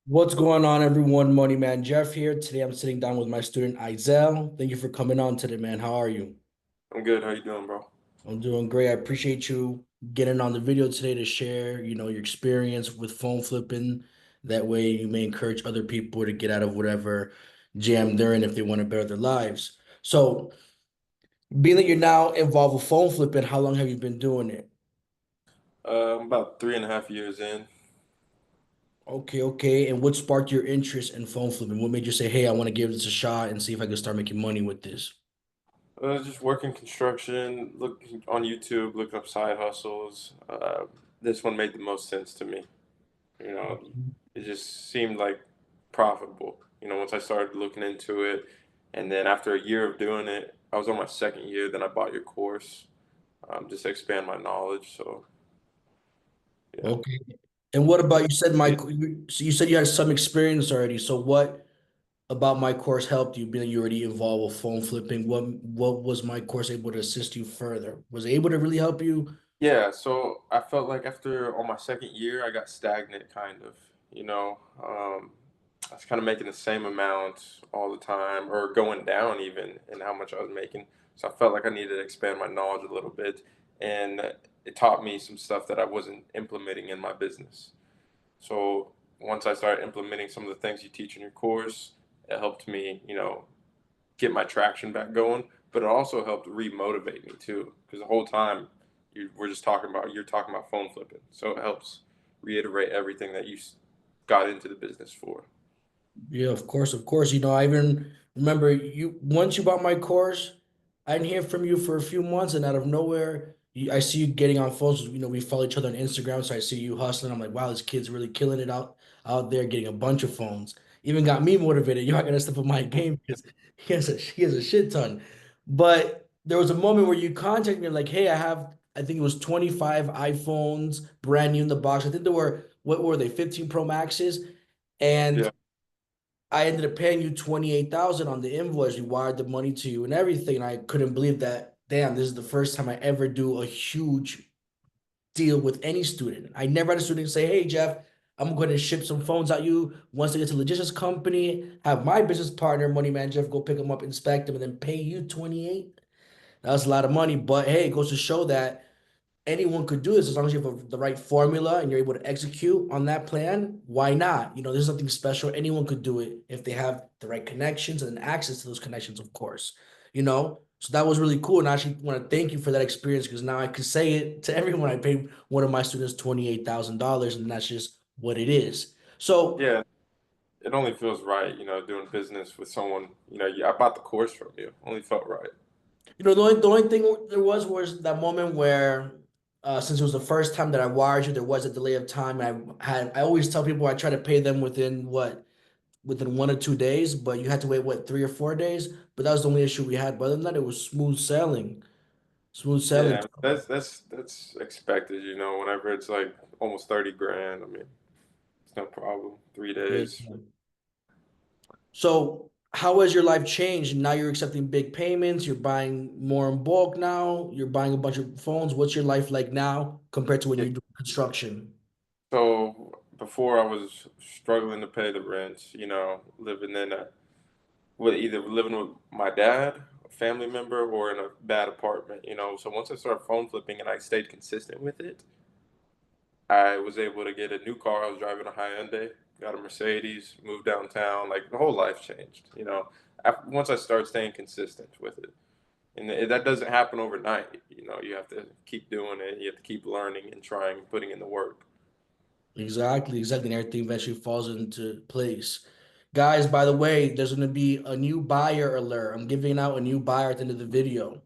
What's going on, everyone? Money Man Jeff here. Today I'm sitting down with my student Izel. Thank you for coming on today, man. How are you? I'm good. How you doing, bro? I'm doing great. I appreciate you getting on the video today to share, your experience with phone flipping. That way you may encourage other people to get out of whatever jam they're in if they want to better their lives. So, being that you're now involved with phone flipping, how long have you been doing it? I'm about 3.5 years in. Okay, okay. And what sparked your interest in phone flipping? What made you say, "Hey, I want to give this a shot and see if I can start making money with this"? Just working construction, looking on YouTube, looking up side hustles. This one made the most sense to me. You know, it just seemed like profitable. Once I started looking into it, and then after a year of doing it, I was on my second year. Then I bought your course, just to expand my knowledge. So yeah, Okay. And what about you said it, so you said you had some experience already. So what about my course helped you, being you already involved with phone flipping? What was my course able to assist you further? Was it able to really help you? Yeah, so I felt like after on my second year, I got stagnant kind of, you know. I was kind of making the same amount all the time or going down even in how much I was making. So I felt like I needed to expand my knowledge a little bit. And it taught me some stuff that I wasn't implementing in my business. So once I started implementing some of the things you teach in your course, it helped me, get my traction back going, but it also helped remotivate me too. Because the whole time we're just you're talking about phone flipping. So it helps reiterate everything that got into the business for. Yeah, of course, of course. I even remember you once you bought my course, I didn't hear from you for a few months, and out of nowhere, I see you getting on phones. We follow each other on Instagram, so I see you hustling. I'm like, wow, this kid's really killing it out there, getting a bunch of phones. Even got me motivated. Yo, I gotta step up my game because he has a shit ton. But there was a moment where you contacted me like, hey, I think it was 25 iPhones, brand new in the box. I think there were what were they, 15 Pro Maxes, Yeah. and I ended up paying you 28,000 on the invoice. We wired the money to you and everything. And I couldn't believe that. Damn, this is the first time I ever do a huge deal with any student. I never had a student say, "Hey, Jeff, I'm going to ship some phones out you once they get to logistics company, have my business partner, Money Man Jeff, go pick them up, inspect them, and then pay you 28." That was a lot of money. But hey, it goes to show that anyone could do this as long as you have the right formula and you're able to execute on that plan. Why not? There's nothing special. Anyone could do it if they have the right connections and access to those connections, of course. So that was really cool. And I actually want to thank you for that experience because now I could say it to everyone. I paid one of my students $28,000, and that's just what it is. So, Yeah. It only feels right, doing business with someone, I bought the course from you. Only felt right. the only thing there was that moment where, since it was the first time that I wired you, there was a delay of time. I always tell people I try to pay them within 1 or 2 days, but you had to wait, what, 3 or 4 days? But that was the only issue we had. But other than that, it was smooth sailing. Smooth sailing. Yeah, that's expected, whenever it's like almost 30 grand. I mean, it's no problem. 3 days. Yeah. So, how has your life changed? Now you're accepting big payments, you're buying more in bulk now, you're buying a bunch of phones. What's your life like now compared to when Yeah. you're doing construction? So before I was struggling to pay the rent, living in with either living with my dad, a family member, or in a bad apartment. So once I started phone flipping and I stayed consistent with it, I was able to get a new car. I was driving a Hyundai, got a Mercedes, moved downtown. Like the whole life changed. Once I started staying consistent with it, and that doesn't happen overnight. You have to keep doing it. You have to keep learning and trying, putting in the work. Exactly, exactly. And everything eventually falls into place. Guys, by the way, there's going to be a new buyer alert. I'm giving out a new buyer at the end of the video.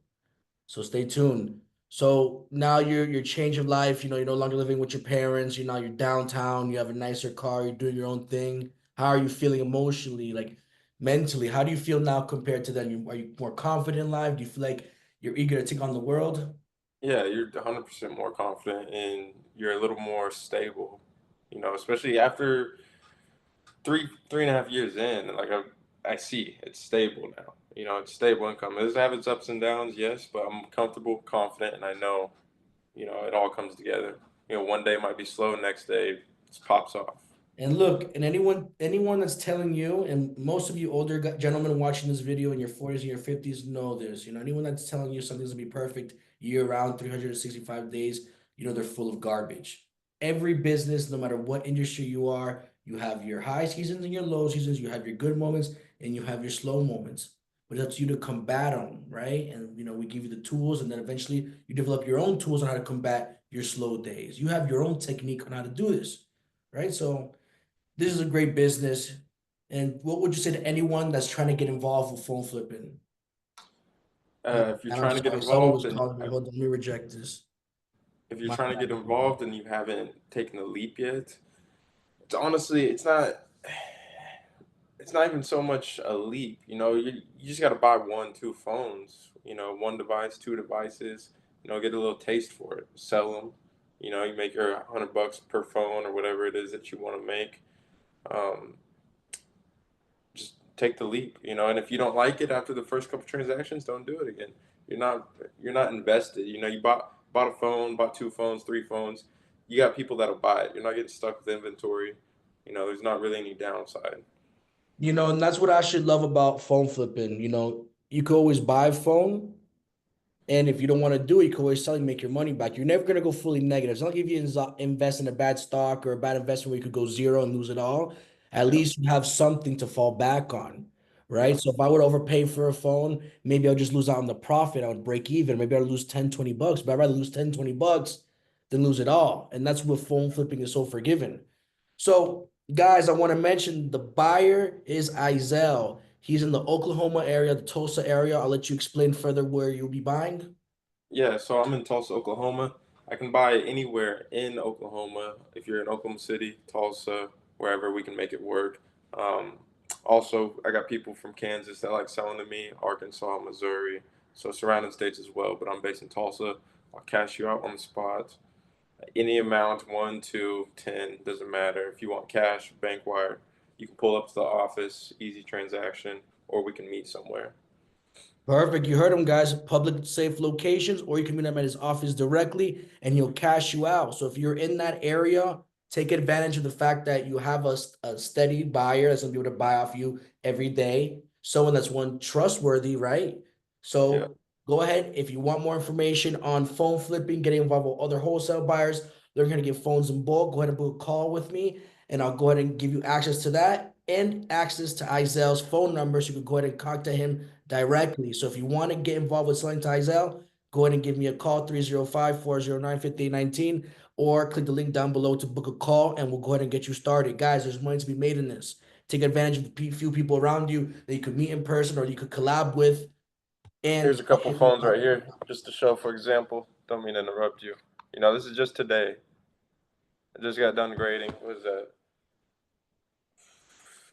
So stay tuned. So now your change of life, you're no longer living with your parents, you're downtown, you have a nicer car, you're doing your own thing. How are you feeling emotionally, like mentally? How do you feel now compared to then? Are you more confident in life? Do you feel like you're eager to take on the world? Yeah, you're 100% more confident and you're a little more stable. Especially after 3.5 years in, like I see it's stable now. It's stable income. It does have its ups and downs, yes, but I'm comfortable, confident, and I know, it all comes together. One day might be slow, next day it just pops off. And look, and anyone that's telling you, and most of you older gentlemen watching this video in your 40s and your 50s know this. Anyone that's telling you something's gonna be perfect year round, 365 days, they're full of garbage. Every business, no matter what industry you are, you have your high seasons and your low seasons, you have your good moments and you have your slow moments. But it's up to you to combat them, right? And we give you the tools, and then eventually you develop your own tools on how to combat your slow days. You have your own technique on how to do this, right? So this is a great business. And what would you say to anyone that's trying to get involved with phone flipping? If you're And I'm trying to get sorry, someone involved was and calling me. Hold on, let me reject this. if you're My trying to get bad. involved and you haven't taken the leap yet, it's honestly it's not even so much a leap. You just got to buy one, two phones. One device, two devices. Get a little taste for it. Sell them. You make your $100 per phone or whatever it is that you want to make. Um, just take the leap. And if you don't like it after the first couple transactions, don't do it again. You're not you're not invested. You bought a phone, bought two phones, three phones. You got people that'll buy it. You're not getting stuck with inventory. There's not really any downside. And that's what I should love about phone flipping. You could always buy a phone. And if you don't want to do it, you can always sell and make your money back. You're never going to go fully negative. It's not like if you invest in a bad stock or a bad investment where you could go zero and lose it all. At Yeah, least you have something to fall back on, yeah. right? So if I would overpay for a phone, maybe I'll just lose out on the profit. I would break even. Maybe I'll lose 10, $20, but I'd rather lose 10, $20 than lose it all. And that's what phone flipping is so forgiving. So, guys, I want to mention the buyer is Izel. He's in the Oklahoma area, the Tulsa area. I'll let you explain further where you'll be buying. Yeah, so I'm in Tulsa, Oklahoma. I can buy it anywhere in Oklahoma. If you're in Oklahoma City, Tulsa, wherever, we can make it work. Um, Also, I got people from Kansas that like selling to me, Arkansas, Missouri, so surrounding states as well. But I'm based in Tulsa. I'll cash you out on the spot. Any amount, one, two, 10, doesn't matter. If you want cash, bank wire, you can pull up to the office, easy transaction, or we can meet somewhere. Perfect. You heard him, guys. Public safe locations, or you can meet him at his office directly and he'll cash you out. So if you're in that area, take advantage of the fact that you have a steady buyer that's gonna be able to buy off you every day. Someone that's one trustworthy, right? Yeah. So go ahead. If you want more information on phone flipping, getting involved with other wholesale buyers, they're gonna get phones in bulk. Go ahead and book a call with me, and I'll go ahead and give you access to that and access to Izel's phone number so you can go ahead and contact him directly. So if you want to get involved with selling Tizel, go ahead and give me a call, 305-409-5819, or click the link down below to book a call and we'll go ahead and get you started. Guys, there's money to be made in this. Take advantage of the few people around you that you could meet in person or you could collab with. Here's And a couple phones right here, just to show, for example. Don't mean to interrupt you. This is just today. I just got done grading. What is that?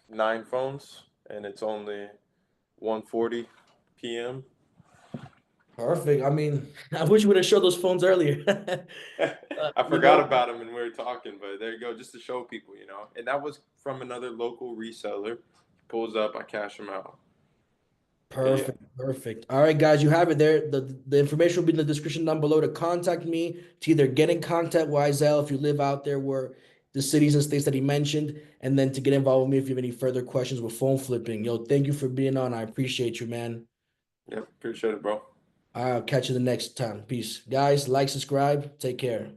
9 phones, and it's only 1:40 p.m. perfect. I mean, I wish you would have showed those phones earlier. I You forgot know, about them when we were talking, but there you go, just to show people. And that was from another local reseller. He pulls up, I cash him out. But yeah, Perfect, perfect. All right, guys, you have it there. The information will be in the description down below to contact me to either get in contact with Izel if you live out there where the cities and states that he mentioned, and then to get involved with me if you have any further questions with phone flipping. Yo, thank you for being on. I appreciate you, man. yeah, appreciate it, bro. I'll catch you the next time. Peace. Guys, like, subscribe. Take care.